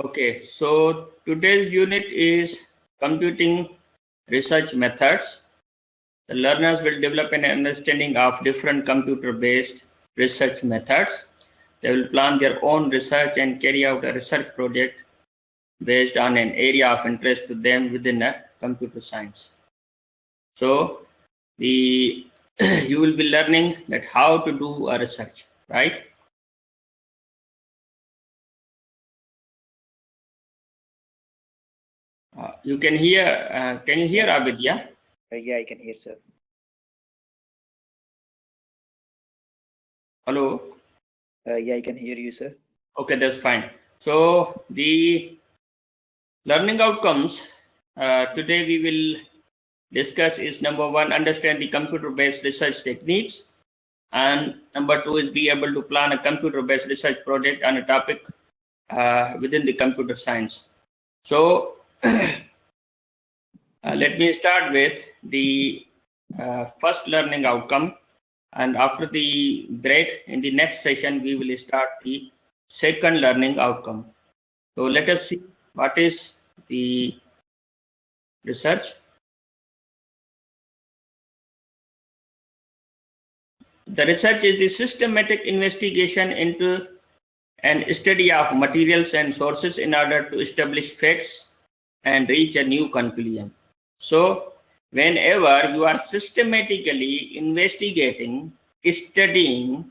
Okay, so today's unit is computing research methods. The learners will develop an understanding of different computer-based research methods. They will plan their own research and carry out a research project based on an area of interest to them within a computer science. So the you will be learning that how to do a research, right? You can hear. Can you hear Abidya? Yeah, I can hear, sir. Hello. Yeah, I can hear you, sir. Okay, that's fine. So the learning outcomes today we will discuss is number one, understand the computer-based research techniques, and number two is be able to plan a computer-based research project on a topic within the computer science. So let me start with the first learning outcome, and after the break in the next session we will start the second learning outcome. So let us see what is the research. The research is the systematic investigation into and study of materials and sources in order to establish facts and reach a new conclusion. So whenever you are systematically investigating, studying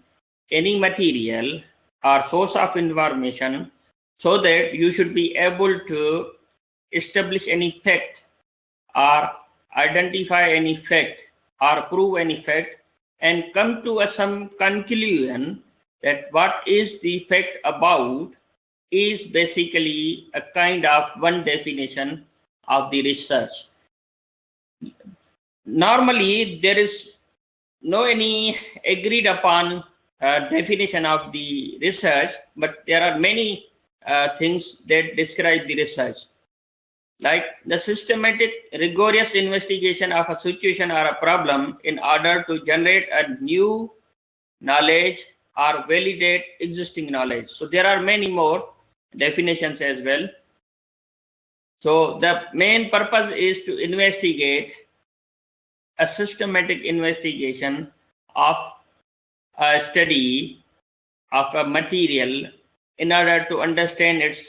any material or source of information, so that you should be able to establish any fact or identify any fact or prove any fact and come to some conclusion that what is the fact about is basically a kind of one definition of the research. Normally there is no any agreed upon definition of the research, but there are many things that describe the research, like the systematic rigorous investigation of a situation or a problem in order to generate a new knowledge or validate existing knowledge. So there are many more definitions as well. So the main purpose is to investigate a systematic investigation of a study of a material in order to understand its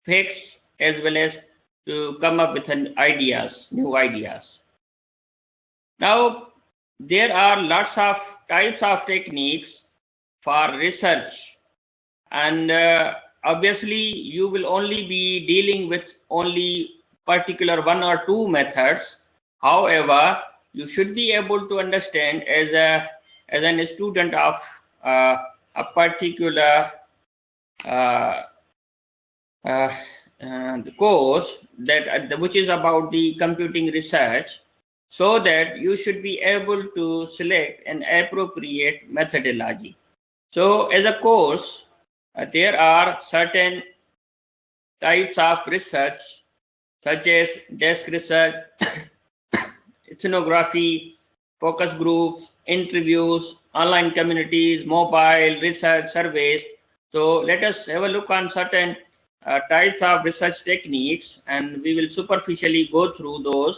facts as well as to come up with ideas, new ideas. Now, there are lots of types of techniques for research, and obviously you will only be dealing with only particular one or two methods. However, you should be able to understand as a student of a particular the course that which is about the computing research, so that you should be able to select an appropriate methodology. So as a course, there are certain types of research such as desk research, ethnography, focus groups, interviews, online communities, mobile research surveys. So let us have a look on certain types of research techniques, and we will superficially go through those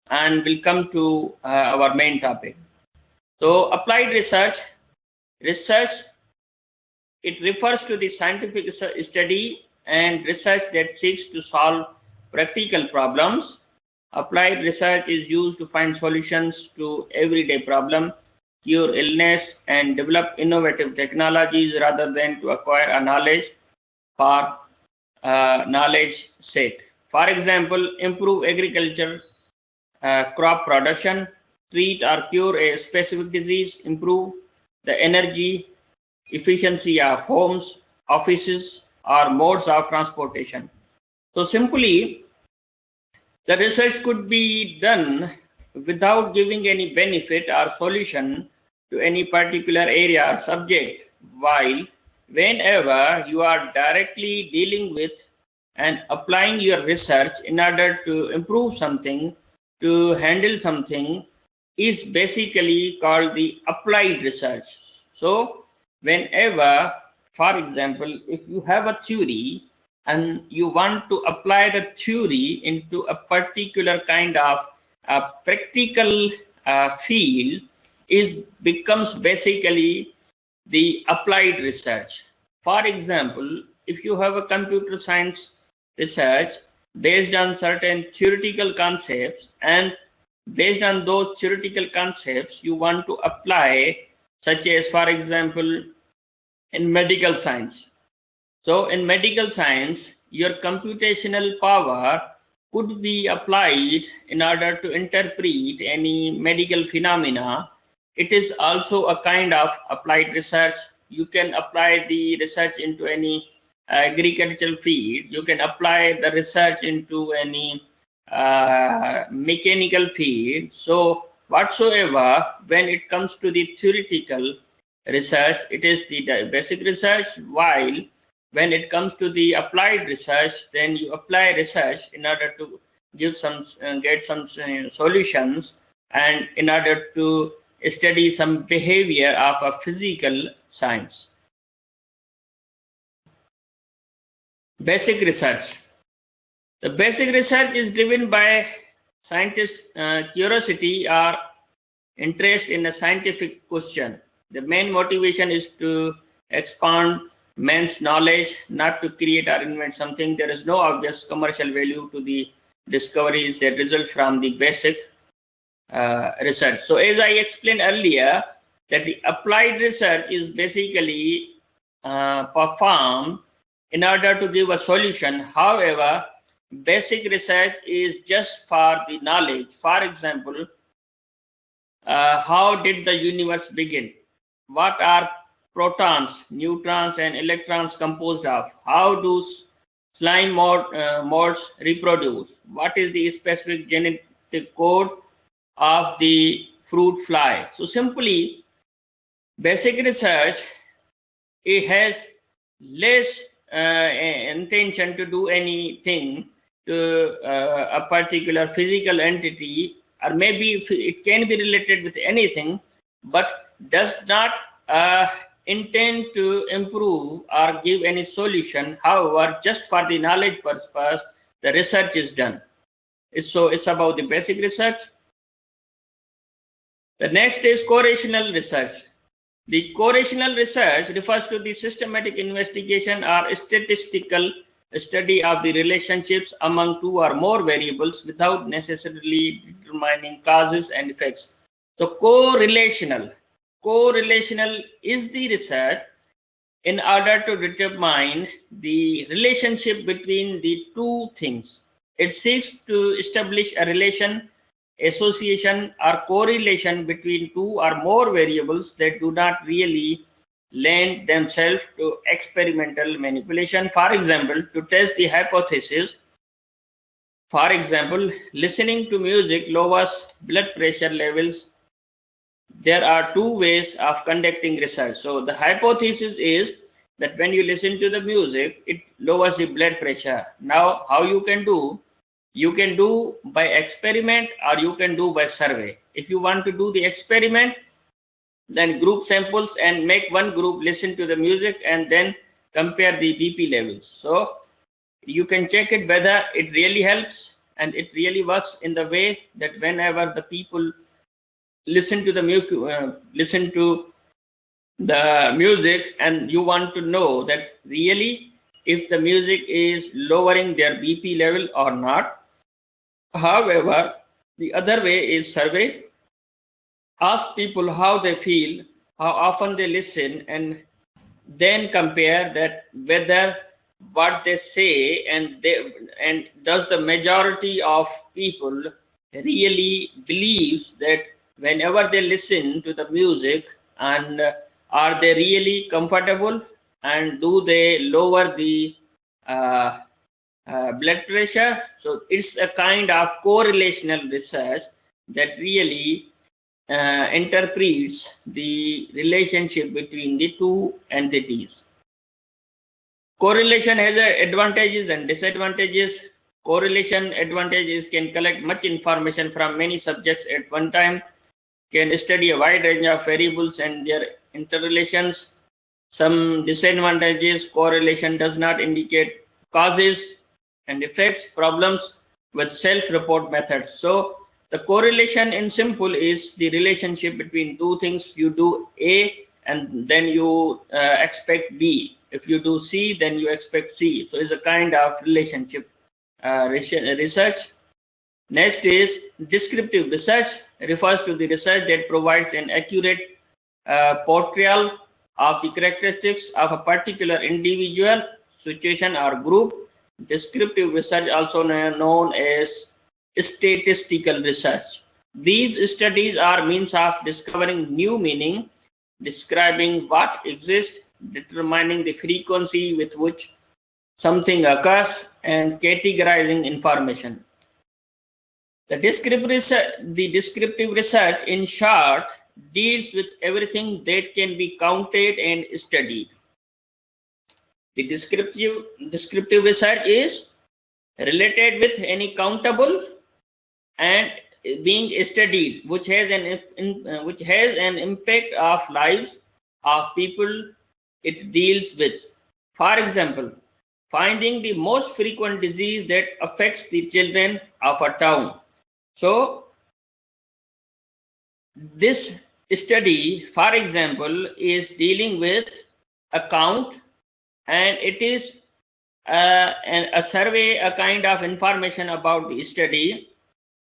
and will come to our main topic. So applied research, it refers to the scientific study and research that seeks to solve practical problems. Applied research is used to find solutions to everyday problems, cure illness, and develop innovative technologies rather than to acquire a knowledge for knowledge sake. For example, improve agriculture, crop production, treat or cure a specific disease, improve the energy efficiency of homes, offices, or modes of transportation. So simply, the research could be done without giving any benefit or solution to any particular area or subject, while whenever you are directly dealing with and applying your research in order to improve something, to handle something, is basically called the applied research. So whenever, for example, if you have a theory and you want to apply the theory into a particular kind of practical field, becomes basically the applied research. For example, if you have a computer science research based on certain theoretical concepts, and based on those theoretical concepts you want to apply, such as for example in medical science. So in medical science, your computational power could be applied in order to interpret any medical phenomena. It is also a kind of applied research. You can apply the research into any agricultural field. You can apply the research into any mechanical field. So whatsoever, when it comes to the theoretical research, it is the basic research, while when it comes to the applied research, then you apply research in order to give some get some solutions, and in order to study some behavior of a physical science. Basic research. The basic research is driven by scientists' curiosity or interest in a scientific question. The main motivation is to expand man's knowledge, not to create or invent something. There is no obvious commercial value to the discoveries that result from the basic research. So as I explained earlier, that the applied research is basically performed in order to give a solution. However, basic research is just for the knowledge. For example, how did the universe begin? What are protons, neutrons, and electrons composed of? How do slime moths reproduce? What is the specific genetic code of the fruit fly? So simply, basic research, it has less intention to do anything to a particular physical entity, or maybe it can be related with anything, but does not intend to improve or give any solution. However, just for the knowledge purpose, the research is done. So it's about the basic research. The next is correlational research. The correlational research refers to the systematic investigation or statistical study of the relationships among two or more variables without necessarily determining causes and effects. So correlational is the research in order to determine the relationship between the two things. It seeks to establish a relation, association, or correlation between two or more variables that do not really lend themselves to experimental manipulation. For example, to test the hypothesis, for example, listening to music lowers blood pressure levels. There are two ways of conducting research. So the hypothesis is that when you listen to the music, it lowers the blood pressure. Now, how you can do? You can do by experiment, or you can do by survey. If you want to do the experiment, then group samples and make one group listen to the music and then compare the BP levels. So you can check it whether it really helps and it really works in the way that whenever the people listen to the music, and you want to know that really if the music is lowering their BP level or not. However, the other way is survey. Ask people how they feel, how often they listen, and then compare that whether what they say and does the majority of people really believes that whenever they listen to the music, and are they really comfortable, and do they lower the blood pressure. So it's a kind of correlational research that really interprets the relationship between the two entities. Correlation has advantages and disadvantages. Correlation advantages can collect much information from many subjects at one time, can study a wide range of variables and their interrelations. Some disadvantages: correlation does not indicate causes and effects problems with self-report methods. So the correlation in simple is the relationship between two things. You do A and then you expect B. If you do C, then you expect C. So it's a kind of relationship research. Next is descriptive research. Refers to the research that provides an accurate portrayal of the characteristics of a particular individual, situation, or group. Descriptive research, also known as statistical research. These studies are means of discovering new meaning, describing what exists, determining the frequency with which something occurs, and categorizing information. The descriptive research, in short, deals with everything that can be counted and studied. The descriptive research is related with any countable and being studied, which has an impact of lives of people it deals with. For example, finding the most frequent disease that affects the children of a town. So this study, for example, is dealing with a count, and it is a survey, a kind of information about the study,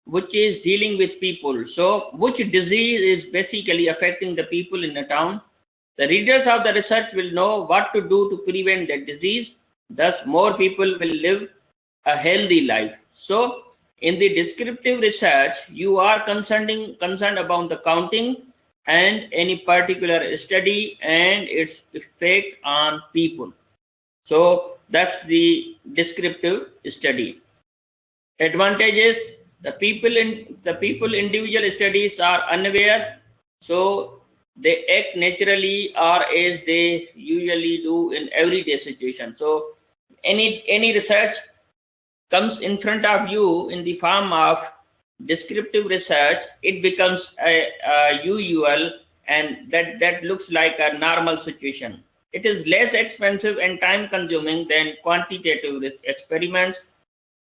which is dealing with people. So which disease is basically affecting the people in the town. The readers of the research will know what to do to prevent that disease. Thus, more people will live a healthy life. So, in the descriptive research, you are concerned about the counting and any particular study and its effect on people. So, that's the descriptive study. Advantages: the people individual studies are unaware, so they act naturally or as they usually do in everyday situation. So any research comes in front of you in the form of descriptive research, it becomes a usual, and that looks like a normal situation. It is less expensive and time consuming than quantitative experiments,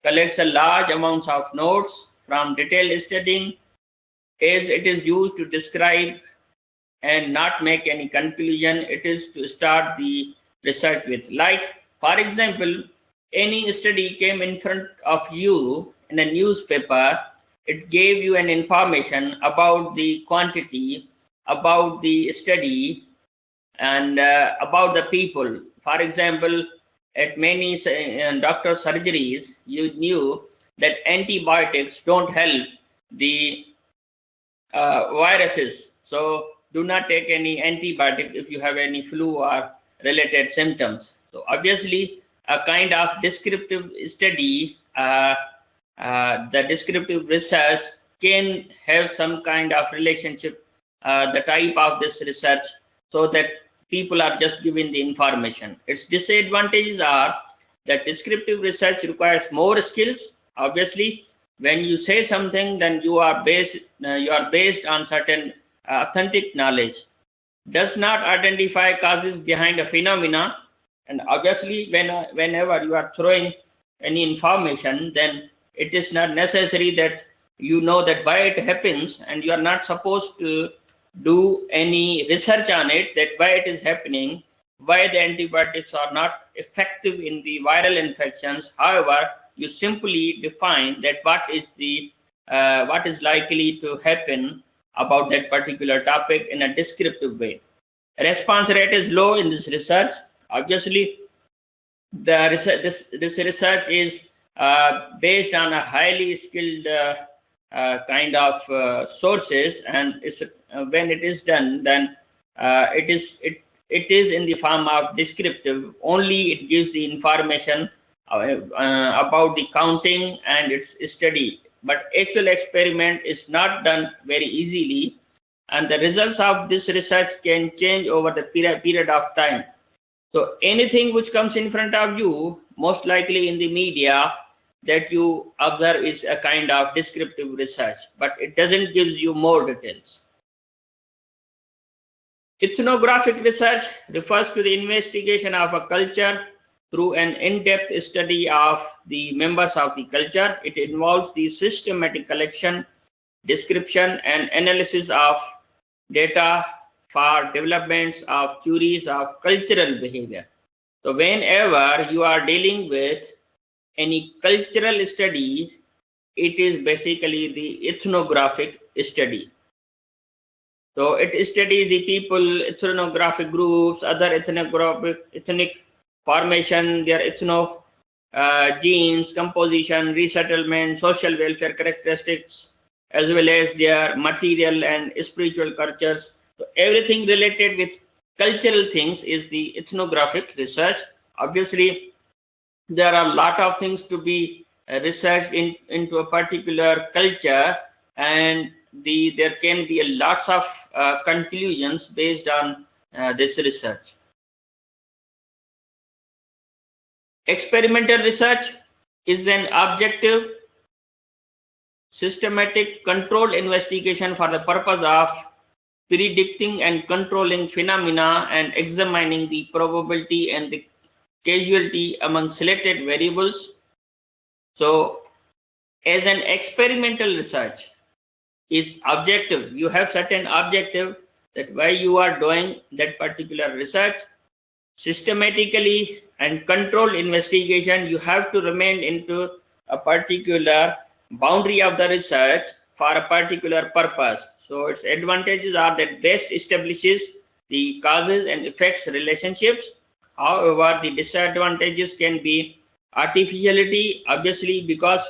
collects a large amounts of notes from detailed studying, as it is used to describe and not make any conclusion. It is to start the research with. Like, for example, any study came in front of you in a newspaper, it gave you an information about the quantity, about the study, and about the people. For example, at many doctor surgeries, you knew that antibiotics don't help the viruses. So do not take any antibiotic if you have any flu or related symptoms. So obviously, a kind of descriptive study, the descriptive research can have some kind of relationship, the type of this research, so that people are just given the information. Its disadvantages are that descriptive research requires more skills. Obviously, when you say something, then you are based on certain authentic knowledge. Does not identify causes behind a phenomena, and obviously, whenever you are throwing any information, then it is not necessary that you know that why it happens, and you are not supposed to do any research on it, that why it is happening, why the antibiotics are not effective in the viral infections. However, you simply define that what is likely to happen about that particular topic in a descriptive way. Response rate is low in this research. Obviously, this research is based on a highly skilled kind of sources, and when it is done, then it is in the form of descriptive. Only it gives the information about the counting and its study, but actual experiment is not done very easily, and the results of this research can change over the period of time. So anything which comes in front of you, most likely in the media, that you observe is a kind of descriptive research, but it doesn't give you more details. Ethnographic research refers to the investigation of a culture through an in-depth study of the members of the culture. It involves the systematic collection, description, and analysis of data for developments of theories of cultural behavior. So whenever you are dealing with any cultural studies, it is basically the ethnographic study. So it studies the people, ethnographic groups, other ethnic formation, their genes, composition, resettlement, social welfare characteristics, as well as their material and spiritual cultures. So everything related with cultural things is the ethnographic research. Obviously, there are a lot of things to be researched into a particular culture, and there can be lots of conclusions based on this research. Experimental research is an objective, systematic, controlled investigation for the purpose of predicting and controlling phenomena and examining the probability and the causality among selected variables. So, as an experimental research is objective, you have certain objective that why you are doing that particular research. Systematically and controlled investigation, you have to remain into a particular boundary of the research for a particular purpose. So its advantages are that best establishes the causes and effects relationships. However, the disadvantages can be artificiality, obviously, because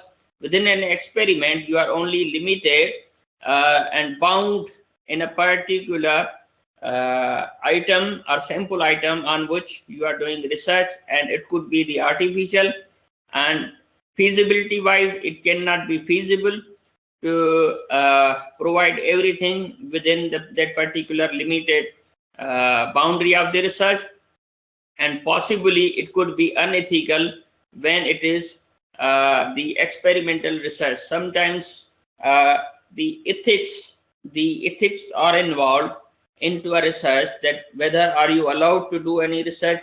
within an experiment you are only limited and bound in a particular item or sample item on which you are doing research, and it could be the artificial, and feasibility wise it cannot be feasible to provide everything within that particular limited boundary of the research, and possibly it could be unethical when it is the experimental research. Sometimes the ethics are involved into a research, that whether are you allowed to do any research.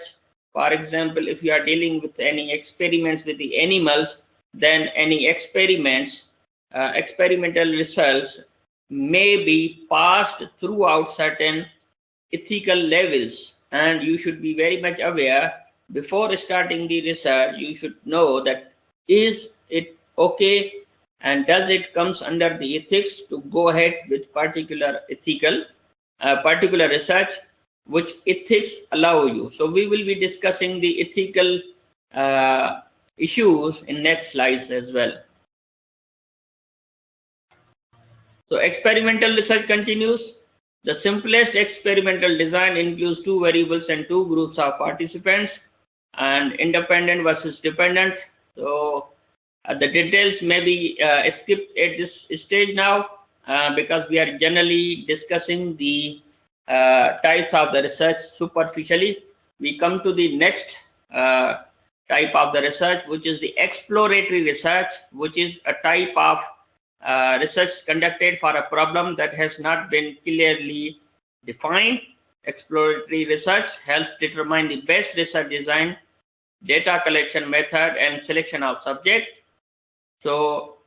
For example, if you are dealing with any experiments with the animals, then any experimental results may be passed throughout certain ethical levels, and you should be very much aware before starting the research. You should know that is it okay and does it comes under the ethics to go ahead with particular research, which ethics allow you. So we will be discussing the ethical issues in next slides as well. So experimental research continues. The simplest experimental design includes two variables and two groups of participants, and independent versus dependent. So the details may be skipped at this stage now because we are generally discussing the types of the research superficially. We come to the next type of the research, which is the exploratory research, which is a type of research conducted for a problem that has not been clearly defined. Exploratory research helps determine the best research design, data collection method, and selection of subjects. So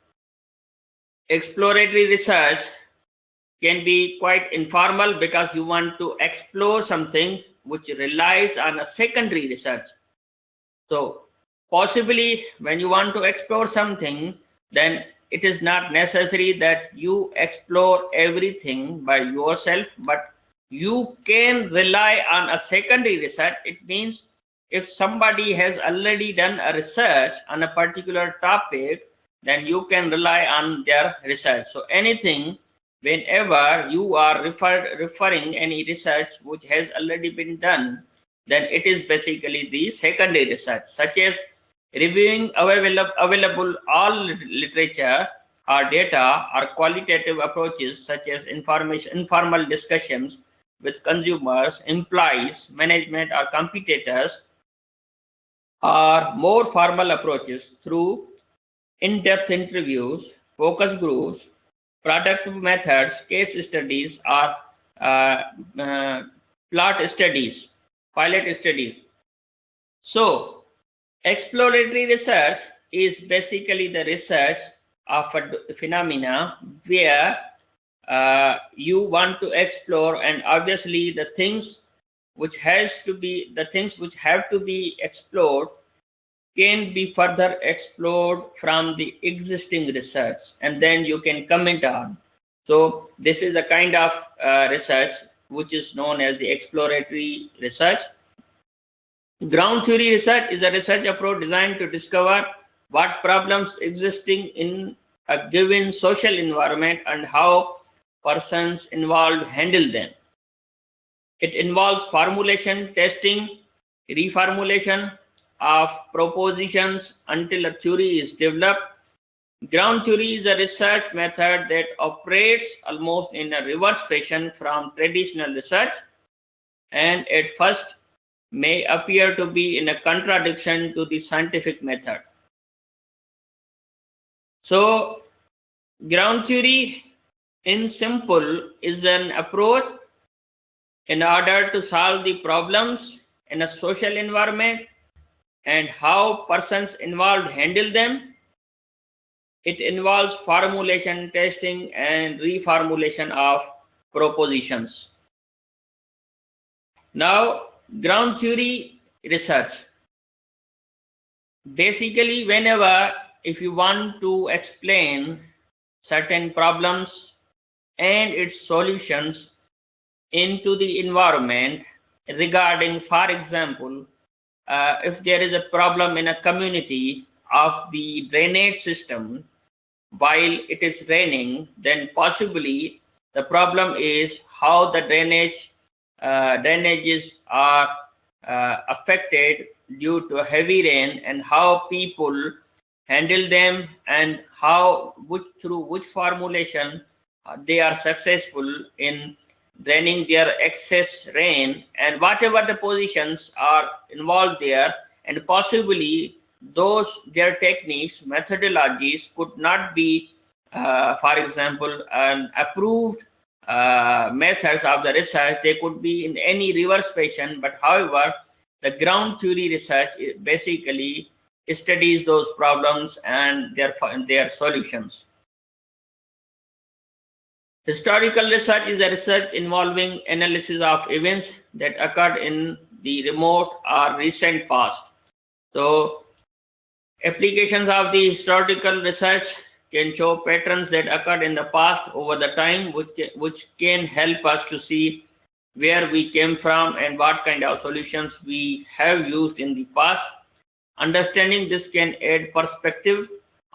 exploratory research can be quite informal because you want to explore something which relies on a secondary research. So possibly when you want to explore something, then it is not necessary that you explore everything by yourself, but you can rely on a secondary research. It means if somebody has already done a research on a particular topic, then you can rely on their research. So anything, whenever you are referring any research which has already been done, then it is basically the secondary research, such as reviewing available all literature or data, or qualitative approaches such as informal discussions with consumers, employees, management, or competitors, or more formal approaches through in-depth interviews, focus groups, productive methods, case studies, or pilot studies. So Exploratory research is basically the research of a phenomena where you want to explore, and obviously the things which have to be explored can be further explored from the existing research, and then you can comment on. So this is a kind of research which is known as the exploratory research. Ground theory research is a research approach designed to discover what problems existing in a given social environment and how persons involved handle them. It involves formulation, testing, reformulation of propositions until a theory is developed. Ground theory is a research method that operates almost in a reverse fashion from traditional research, and at first may appear to be in a contradiction to the scientific method. So, ground theory in simple is an approach in order to solve the problems in a social environment and how persons involved handle them. It involves formulation, testing, and reformulation of propositions. Now, ground theory research. Basically, whenever if you want to explain certain problems and its solutions into the environment regarding, for example, if there is a problem in a community of the drainage system while it is raining, then possibly the problem is how the drainages are affected due to heavy rain, and how people handle them, and through which formulation they are successful in draining their excess rain, and whatever the positions are involved there, and possibly those their techniques, methodologies could not be, for example, an approved methods of the research. They could be in any reverse fashion, but however, the ground theory research basically studies those problems and their solutions. Historical research is a research involving analysis of events that occurred in the remote or recent past. So, applications of the historical research can show patterns that occurred in the past over the time, which can help us to see where we came from and what kind of solutions we have used in the past. Understanding this can add perspective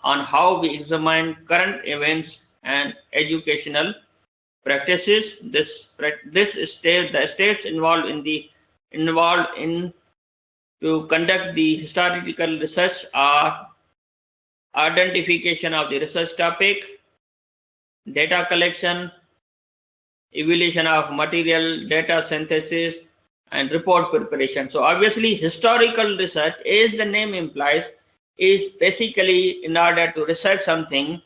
on how we examine current events and educational practices. The states involved in to conduct the historical research are identification of the research topic, data collection, evaluation of material, data synthesis, and report preparation. So obviously historical research, as the name implies, is basically in order to research something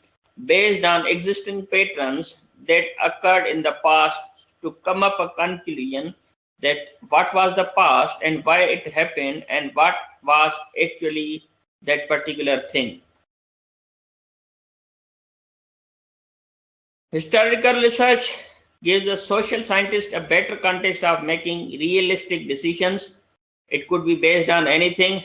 based on existing patterns that occurred in the past to come up a conclusion that what was the past and why it happened and what was actually that particular thing. Historical research gives a social scientist a better context of making realistic decisions. It could be based on anything.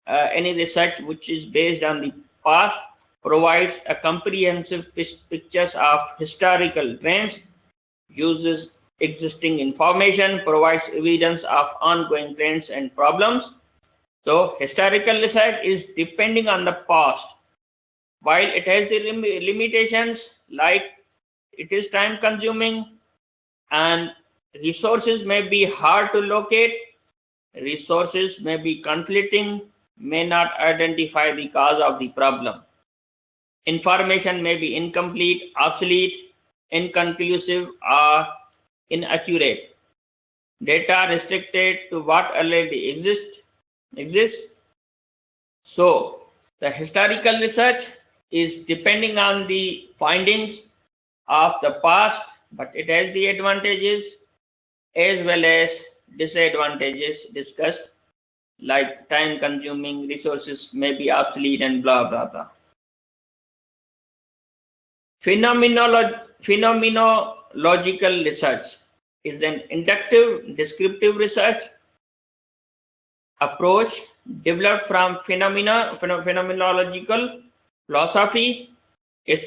Any research which is based on the past provides a comprehensive pictures of historical trends, uses existing information, provides evidence of ongoing trends and problems. So historical research is depending on the past. While it has the limitations, like it is time consuming and resources may be hard to locate, resources may be conflicting, may not identify the cause of the problem. Information may be incomplete, obsolete, inconclusive, or inaccurate. Data restricted to what already exists. So, the historical research is depending on the findings of the past, but it has the advantages as well as disadvantages discussed like time consuming, resources may be obsolete, and blah blah blah. Phenomenological research is an inductive descriptive research approach developed from phenomenological philosophy. Its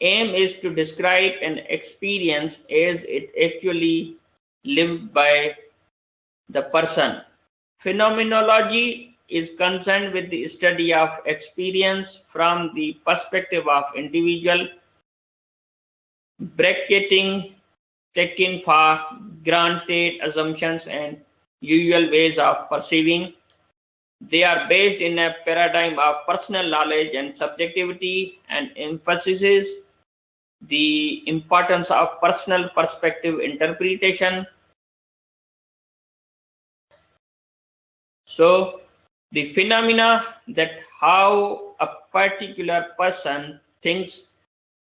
aim is to describe an experience as it actually lived by the person. Phenomenology is concerned with the study of experience from the perspective of individual, bracketing taken for granted assumptions and usual ways of perceiving. They are based in a paradigm of personal knowledge and subjectivity and emphasizes the importance of personal perspective interpretation. So, the phenomena that how a particular person thinks,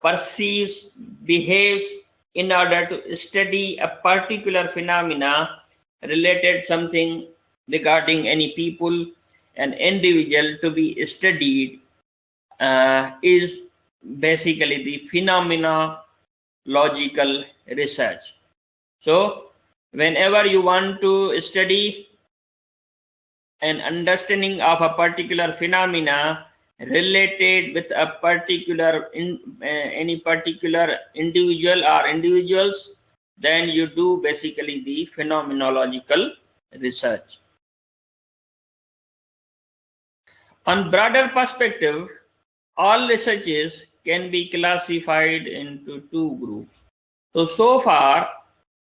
perceives, behaves in order to study a particular phenomena related something regarding any people, an individual to be studied is basically the phenomenological research. So, whenever you want to study an understanding of a particular phenomena related with a particular any particular individual or individuals, then you do basically the phenomenological research. On broader perspective, all researches can be classified into two groups. So far,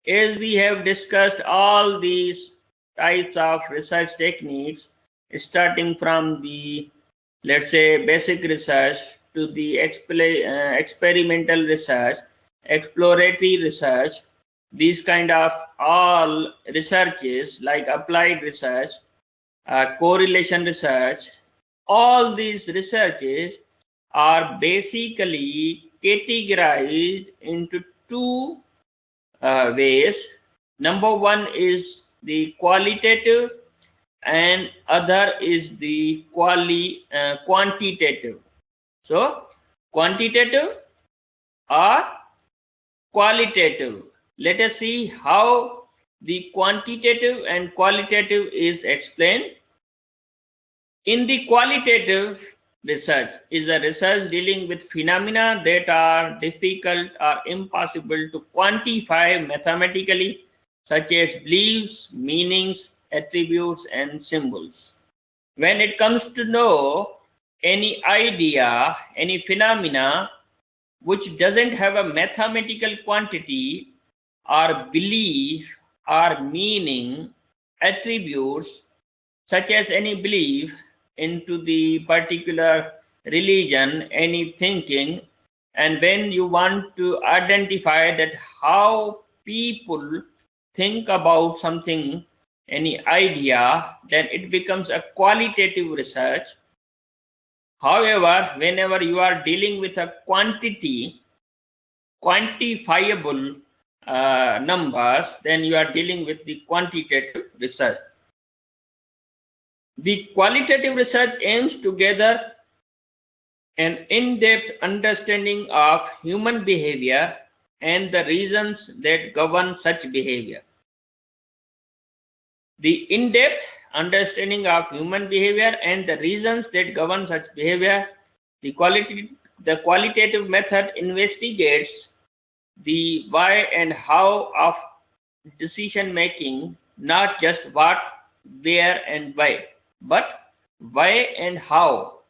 as we have discussed all these types of research techniques, starting from the, let's say, basic research to the experimental research, exploratory research, these kind of all researches like applied research, correlation research, all these researches are basically categorized into two ways. Number one is the qualitative and other is the quantitative. So, quantitative or qualitative. Let us see how the quantitative and qualitative is explained. In the qualitative research is a research dealing with phenomena that are difficult or impossible to quantify mathematically, such as beliefs, meanings, attributes, and symbols. When it comes to know any idea, any phenomena which doesn't have a mathematical quantity or belief or meaning, attributes, such as any belief into the particular religion, any thinking, and when you want to identify that how people think about something, any idea, then it becomes a qualitative research. However, whenever you are dealing with a quantity, quantifiable numbers, then you are dealing with the quantitative research. The qualitative research aims to gather an in-depth understanding of human behavior and the reasons that govern such behavior. The in-depth understanding of human behavior and the reasons that govern such behavior, the qualitative method investigates the why and how of decision making, not just what, where, and why, but why and how.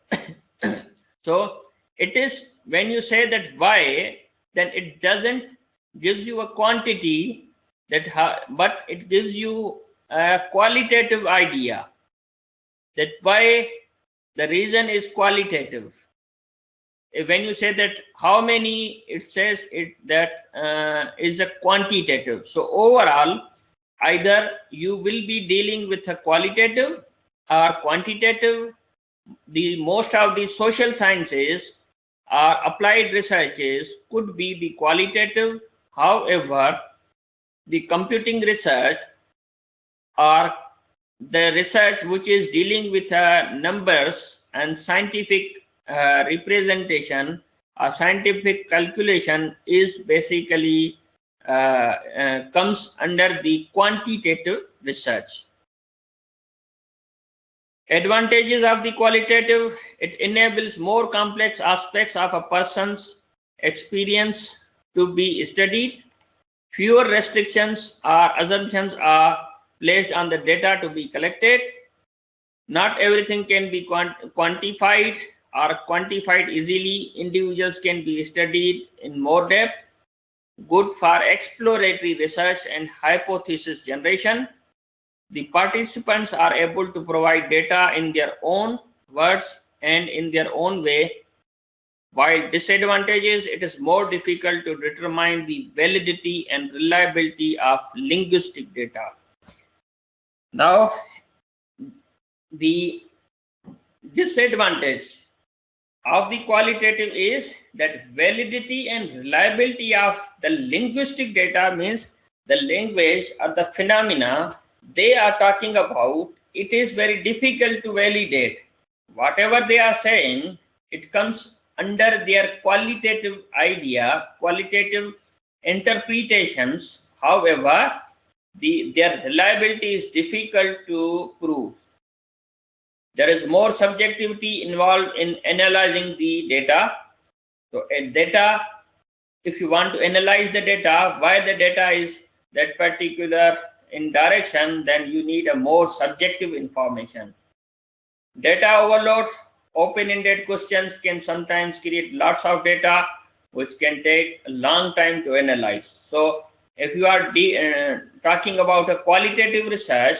So it is when you say that why, then it doesn't gives you a quantity that but it gives you a qualitative idea that why the reason is qualitative. When you say that how many, it says it that is a quantitative. So overall, either you will be dealing with a qualitative or quantitative. The most of the social sciences or applied researches could be the qualitative. However, the computing research or the research which is dealing with numbers and scientific representation or scientific calculation is basically comes under the quantitative research. Advantages of the qualitative: it enables more complex aspects of a person's experience to be studied. Fewer restrictions or assumptions are placed on the data to be collected. Not everything can be quantified or quantified easily. Individuals can be studied in more depth. Good for exploratory research and hypothesis generation. The participants are able to provide data in their own words and in their own way. While disadvantages, it is more difficult to determine the validity and reliability of linguistic data. Now, the disadvantage of the qualitative is that validity and reliability of the linguistic data means the language or the phenomena they are talking about, it is very difficult to validate. Whatever they are saying, it comes under their qualitative idea, qualitative interpretations. However, their reliability is difficult to prove. There is more subjectivity involved in analyzing the data. So, if you want to analyze the data, why the data is that particular in direction, then you need a more subjective information. Data overload, open-ended questions can sometimes create lots of data, which can take a long time to analyze. So, if you are talking about a qualitative research,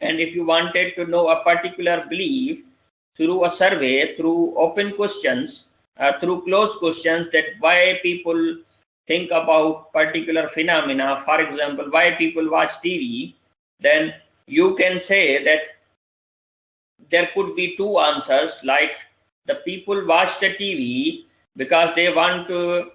and if you wanted to know a particular belief through a survey, through open questions, through closed questions, that why people think about particular phenomena, for example, why people watch TV, then you can say that there could be two answers, like the people watch the TV because they want to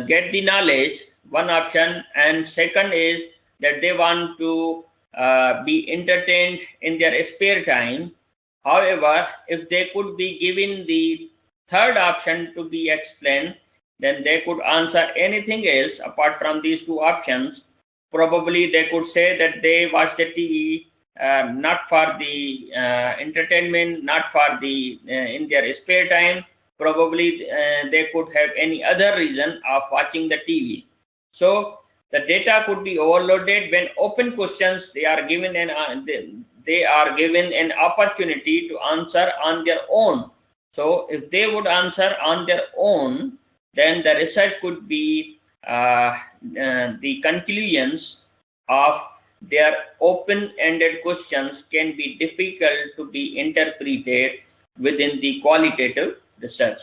get the knowledge, one option, and second is that they want to be entertained in their spare time. However, if they could be given the third option to be explained, then they could answer anything else apart from these two options. Probably they could say that they watch the TV not for the entertainment, not for the in their spare time. Probably they could have any other reason of watching the TV. So the data could be overloaded. When open questions, they are given an opportunity to answer on their own. So if they would answer on their own, then the research could be the conclusions of their open-ended questions can be difficult to be interpreted within the qualitative research.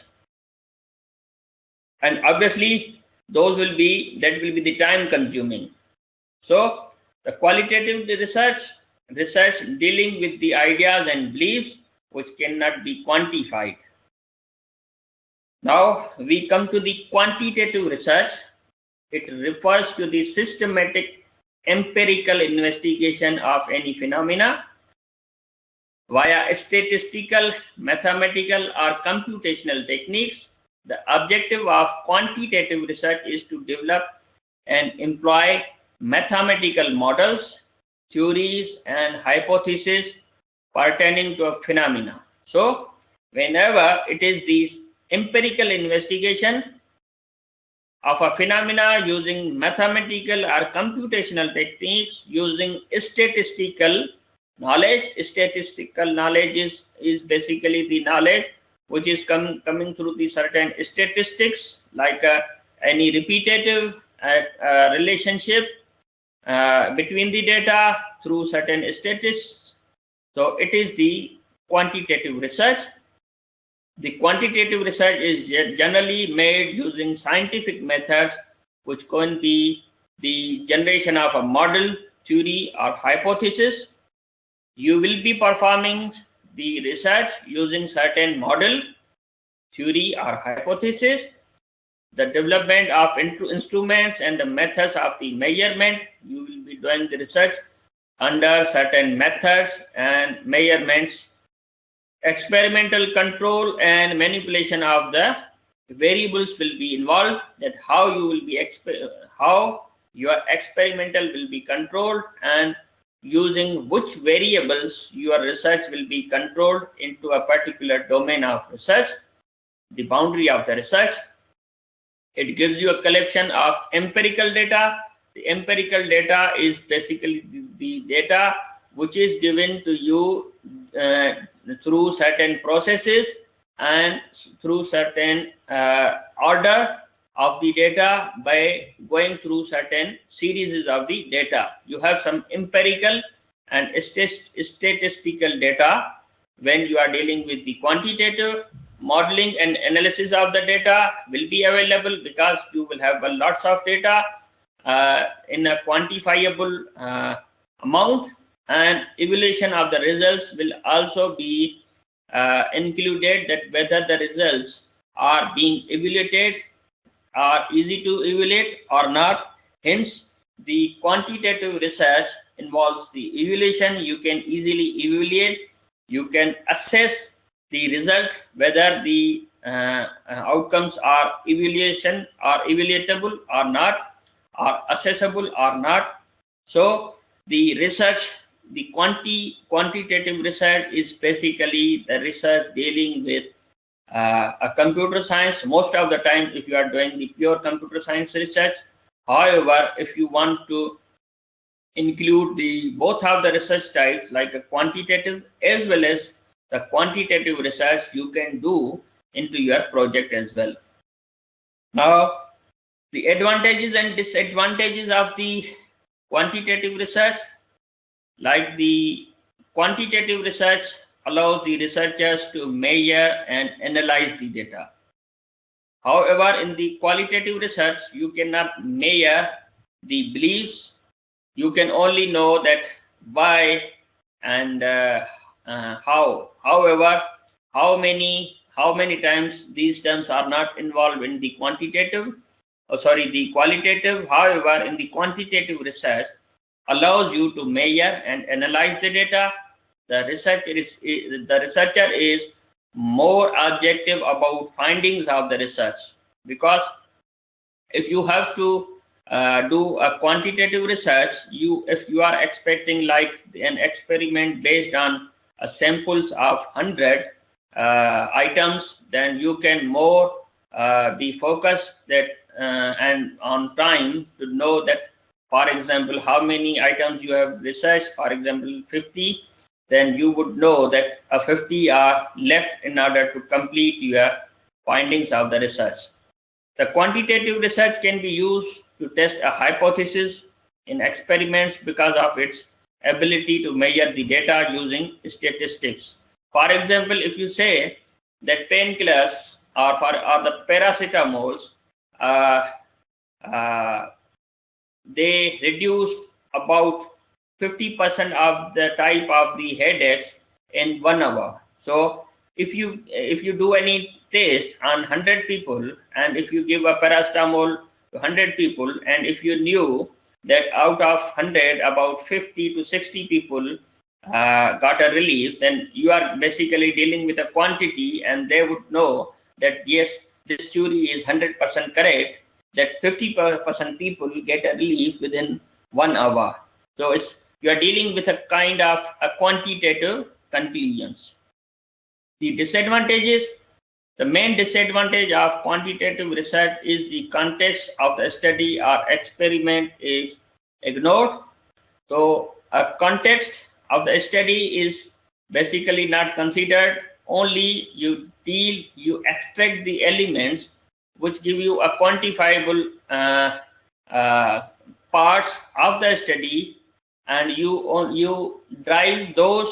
And obviously, that will be the time consuming. So the qualitative research dealing with the ideas and beliefs which cannot be quantified. Now we come to the quantitative research. It refers to the systematic empirical investigation of any phenomena via statistical, mathematical, or computational techniques. The objective of quantitative research is to develop and employ mathematical models, theories, and hypotheses pertaining to a phenomena. So, whenever it is the empirical investigation of a phenomena using mathematical or computational techniques, using statistical knowledge. Statistical knowledge is basically the knowledge which is coming through the certain statistics, like any repetitive relationship between the data through certain statistics. So it is the quantitative research. The quantitative research is generally made using scientific methods, which can be the generation of a model, theory, or hypothesis. You will be performing the research using certain model, theory, or hypothesis. the development of instruments and the methods of the measurement. You will be doing the research under certain methods and measurements. Experimental control and manipulation of the variables will be involved. That how you will be how your experimental will be controlled, and using which variables your research will be controlled into a particular domain of research, the boundary of the research. It gives you a collection of empirical data. The empirical data is basically the data which is given to you through certain processes and through certain order of the data by going through certain series of the data. You have some empirical and statistical data when you are dealing with the quantitative. Modeling and analysis of the data will be available because you will have lots of data in a quantifiable amount, and evaluation of the results will also be included, that whether the results are being evaluated, are easy to evaluate or not. Hence, the quantitative research involves the evaluation. You can easily evaluate, you can assess the result, whether the outcomes are evaluatable or not, or accessible or not. So the research, the quantitative research is basically the research dealing with a computer science. Most of the time, if you are doing the pure computer science research. However, if you want to include the both of the research types, like a quantitative as well as the quantitative research, you can do into your project as well. Now, the advantages and disadvantages of the quantitative research. Like the quantitative research allows the researchers to measure and analyze the data. However, in the qualitative research, you cannot measure the beliefs. You can only know that why and how. However, how many times these terms are not involved in the qualitative. However, in the quantitative research allows you to measure and analyze the data. The researcher is more objective about findings of the research, because if you have to do a quantitative research, if you are expecting like an experiment based on samples of 100 items, then you can more be focused that and on time to know that, for example, how many items you have researched. For example, 50, then you would know that 50 are left in order to complete your findings of the research. The quantitative research can be used to test a hypothesis in experiments because of its ability to measure the data using statistics. For example, if you say that painkillers or the paracetamols, they reduce about 50% of the type of the headaches in 1 hour. So if you do any test on 100 people, and if you give a paracetamol to 100 people, and if you knew that out of 100 about 50 to 60 people got a relief, then you are basically dealing with a quantity, and they would know that yes, this theory is 100% correct, that 50% people get a relief within 1 hour. So you are dealing with a kind of a quantitative conclusions. The disadvantages. The main disadvantage of quantitative research is the context of the study or experiment is ignored. So a context of the study is basically not considered. Only you extract the elements which give you a quantifiable parts of the study, and you drive those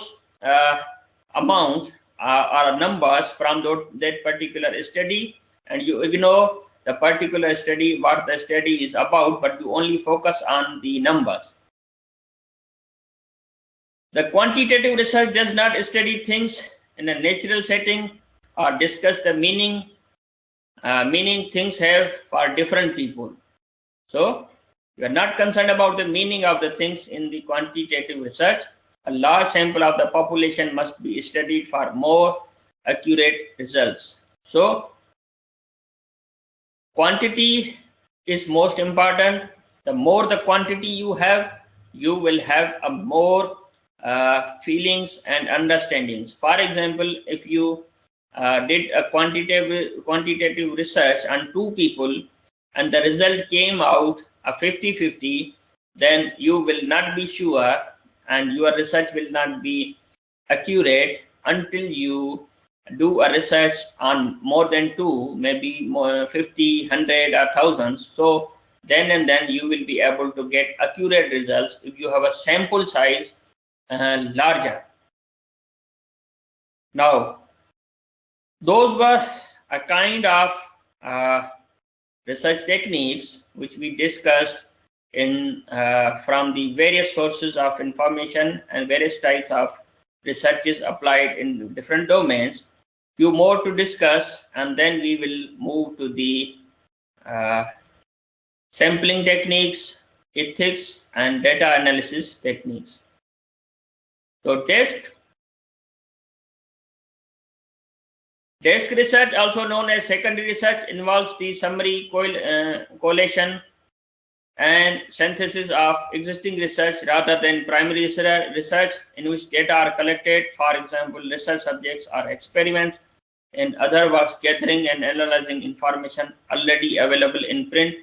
amounts or numbers from that particular study, and you ignore the particular study, what the study is about, but you only focus on the numbers. The quantitative research does not study things in a natural setting or discuss the meaning meaning things have for different people. So you are not concerned about the meaning of the things in the quantitative research. A large sample of the population must be studied for more accurate results. So quantity is most important. The more the quantity you have, you will have a more feelings and understandings. For example, if you did a quantitative research on two people and the result came out a 50-50, then you will not be sure and your research will not be accurate until you do a research on more than two, maybe more 50, 100 or thousands. So then and then you will be able to get accurate results if you have a sample size larger. Now, those were a kind of research techniques which we discussed in from the various sources of information and various types of researches applied in different domains. Few more to discuss, and then we will move to the sampling techniques, ethics, and data analysis techniques. So desk research, also known as secondary research, involves the summary, collation, and synthesis of existing research rather than primary research in which data are collected, for example, research subjects or experiments. In other words, gathering and analyzing information already available in print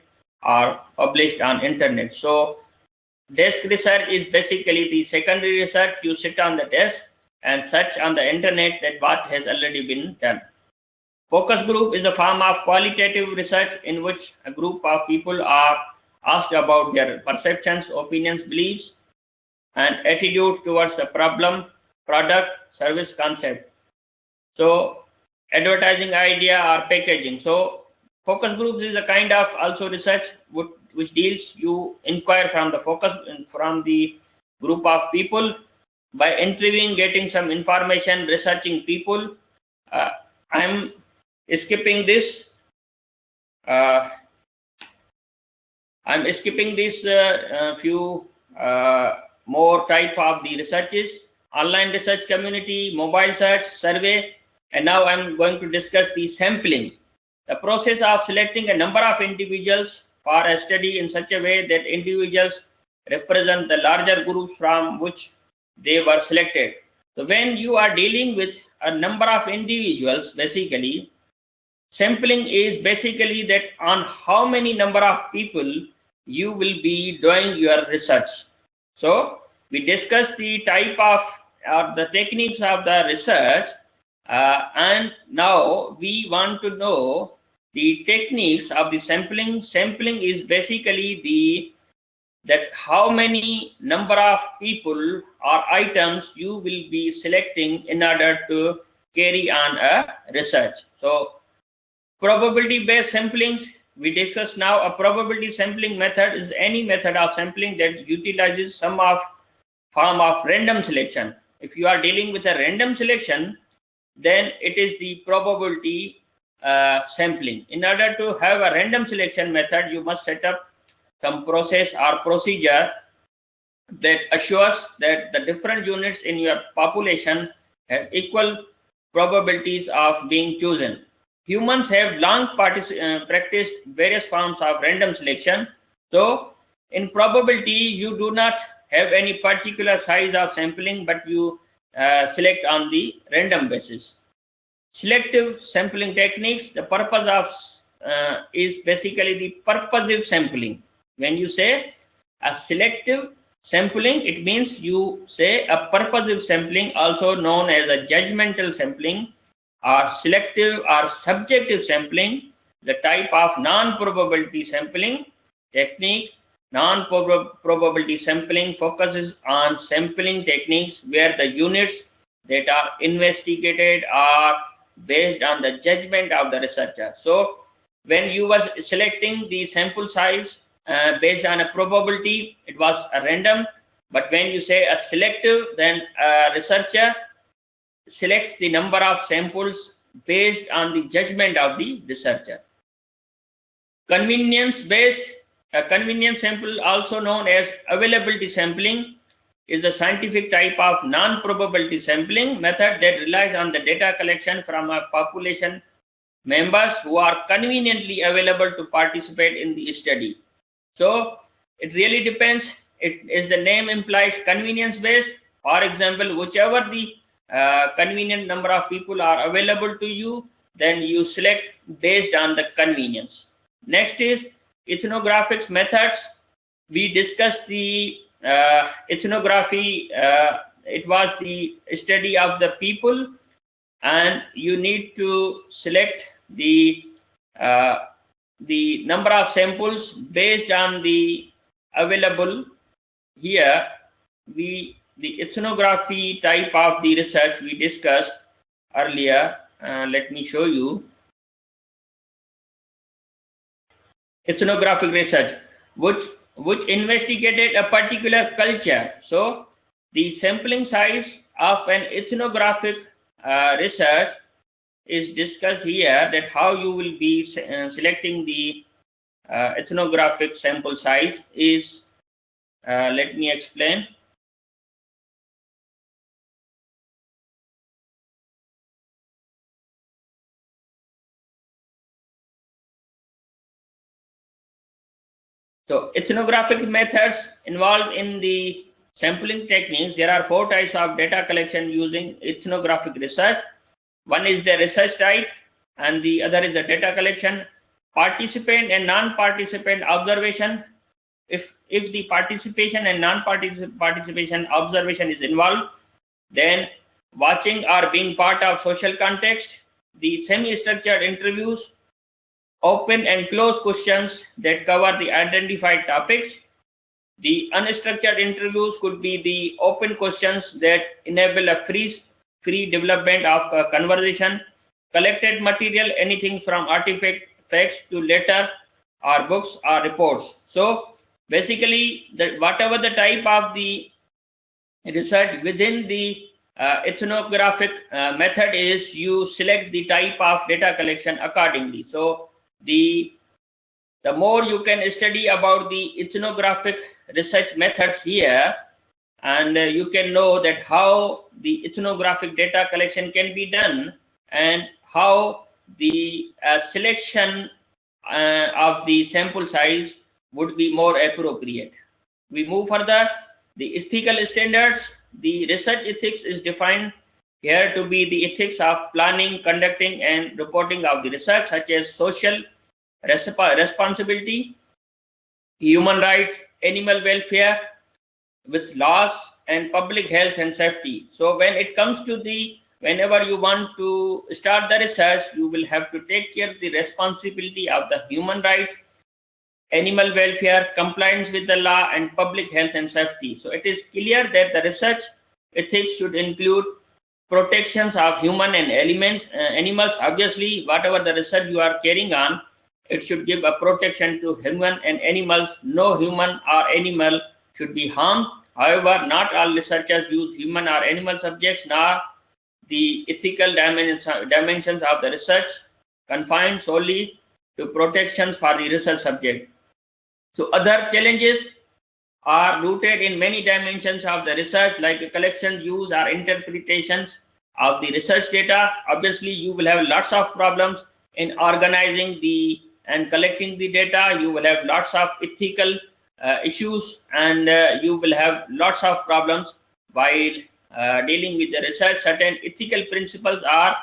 or published on internet. So desk research is basically the secondary research. You sit on the desk and search on the internet that what has already been done. Focus group is a form of qualitative research in which a group of people are asked about their perceptions, opinions, beliefs, and attitudes towards a problem, product, service, concept. So advertising idea or packaging. So focus groups is a kind of also research which deals, you inquire from the group of people by interviewing, getting some information, researching people. I'm skipping this. I'm skipping this few more type of the researches: online research community, mobile search, survey. And now I'm going to discuss the sampling, the process of selecting a number of individuals for a study in such a way that individuals represent the larger groups from which they were selected. So when you are dealing with a number of individuals, basically, sampling is basically that on how many number of people you will be doing your research. So we discussed the type of or the techniques of the research. And now we want to know the techniques of the sampling. Sampling is basically that how many number of people or items you will be selecting in order to carry on a research. So probability based sampling, we discuss now. A probability sampling method is any method of sampling that utilizes some form of random selection. If you are dealing with a random selection, then it is the probability sampling. In order to have a random selection method, you must set up some process or procedure that assures that the different units in your population have equal probabilities of being chosen. Humans have long practiced various forms of random selection. So in probability, you do not have any particular size of sampling, but you select on the random basis. Selective sampling techniques, the purpose of is basically the purposive sampling. When you say a selective sampling, it means you say a purposive sampling, also known as a judgmental sampling, or selective or subjective sampling, the type of non-probability sampling technique. Non-probability sampling focuses on sampling techniques where the units that are investigated are based on the judgment of the researcher. So when you were selecting the sample size based on a probability, it was a random. But when you say a selective, then a researcher selects the number of samples based on the judgment of the researcher. Convenience sample, also known as availability sampling, is a scientific type of non-probability sampling method that relies on the data collection from a population members who are conveniently available to participate in the study. So it really depends. It is the name implies convenience based. For example, whichever the convenient number of people are available to you, then you select based on the convenience. Next is ethnographic methods. We discussed the ethnography. It was the study of the people, and you need to select the number of samples based on the available. Here the ethnography type of the research we discussed earlier. Let me show you. Ethnographic research, which investigated a particular culture. So the sampling size of an ethnographic research is discussed here, that how you will be selecting the ethnographic sample size is, let me explain. So ethnographic methods involved in the sampling techniques. There are 4 types of data collection using ethnographic research. One is the research type, and the other is the data collection. Participant and non-participant observation. If the participation and non-participation observation is involved, then watching or being part of social context. The semi-structured interviews, open and closed questions that cover the identified topics. The unstructured interviews could be the open questions that enable a free development of a conversation. Collected material, anything from artifacts to letters or books or reports. So basically, whatever the type of the research within the ethnographic method is, you select the type of data collection accordingly. So the more you can study about the ethnographic research methods here, and you can know that how the ethnographic data collection can be done, and how the selection of the sample size would be more appropriate. We move further. The ethical standards. The research ethics is defined here to be the ethics of planning, conducting, and reporting of the research, such as social responsibility, human rights, animal welfare, with laws, and public health and safety. So when it comes to whenever you want to start the research, you will have to take care of the responsibility of the human rights, animal welfare, compliance with the law, and public health and safety. So it is clear that the research ethics should include protections of human and animals. Obviously, whatever the research you are carrying on, it should give a protection to human and animals. No human or animal should be harmed. However, not all researchers use human or animal subjects, nor the ethical dimensions of the research confined solely to protections for the research subject. So other challenges are rooted in many dimensions of the research, like collection, use, or interpretations of the research data. Obviously, you will have lots of problems in organizing and collecting the data. You will have lots of ethical issues, and you will have lots of problems while dealing with the research. Certain ethical principles are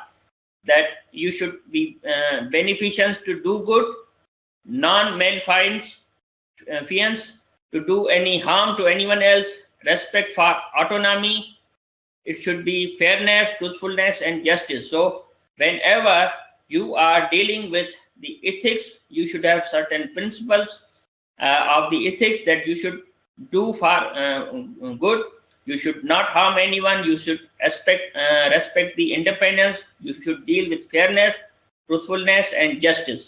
that you should be beneficent to do good, non-malfeasance to do any harm to anyone else, respect for autonomy. It should be fairness, truthfulness, and justice. So whenever you are dealing with the ethics, you should have certain principles of the ethics that you should do for good. You should not harm anyone. You should respect the independence. You should deal with fairness, truthfulness, and justice.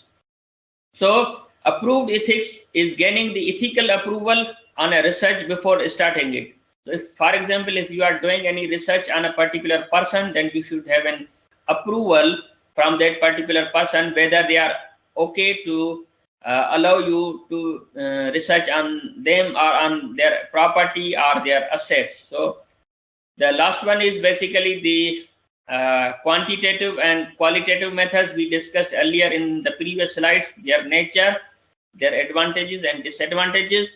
So approved ethics is gaining the ethical approval on a research before starting it. So if, for example, if you are doing any research on a particular person, then you should have an approval from that particular person whether they are okay to allow you to research on them or on their property or their assets. So the last one is basically the quantitative and qualitative methods we discussed earlier in the previous slides, their nature, their advantages and disadvantages.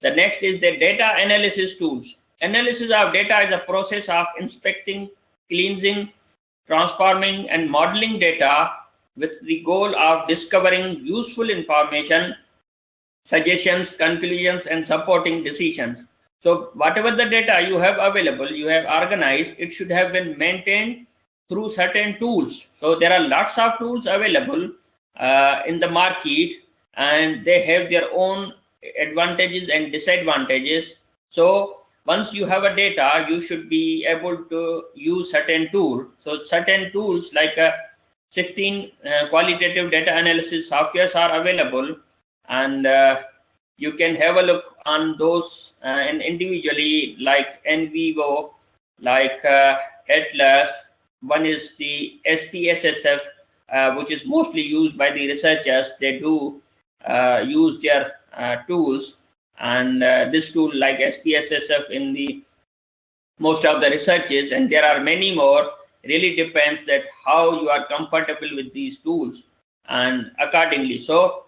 The next is the data analysis tools. Analysis of data is a process of inspecting, cleansing, transforming and modeling data with the goal of discovering useful information, suggestions, conclusions and supporting decisions. So whatever the data you have available, you have organized, it should have been maintained through certain tools. So there are lots of tools available in the market, and they have their own advantages and disadvantages. So once you have a data, you should be able to use certain tools. So certain tools like 16 qualitative data analysis softwares are available, and you can have a look on those and individually, like NVivo, like Atlas. One is the SPSSF, which is mostly used by the researchers. They do use their tools, and this tool like SPSSF in the most of the researches, and there are many more. Really depends that how you are comfortable with these tools, and accordingly. So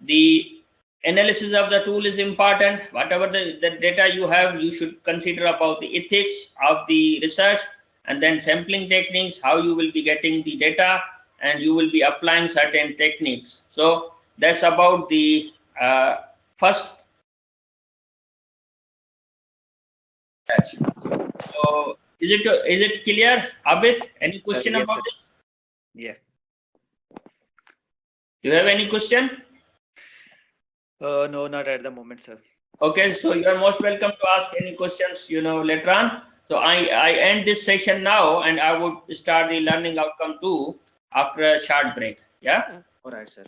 the analysis of the tool is important. Whatever the data you have, you should consider about the ethics of the research, and then sampling techniques, how you will be getting the data, and you will be applying certain techniques. So that's about the first. So is it clear, Abid? Any question Yes, about sir. it? Yeah. Do you have any question? No, not at the moment, sir. Okay, so you are most welcome to ask any questions, later on. So I end this session now, and I would start the learning outcome 2 after a short break. Yeah? All right, sir.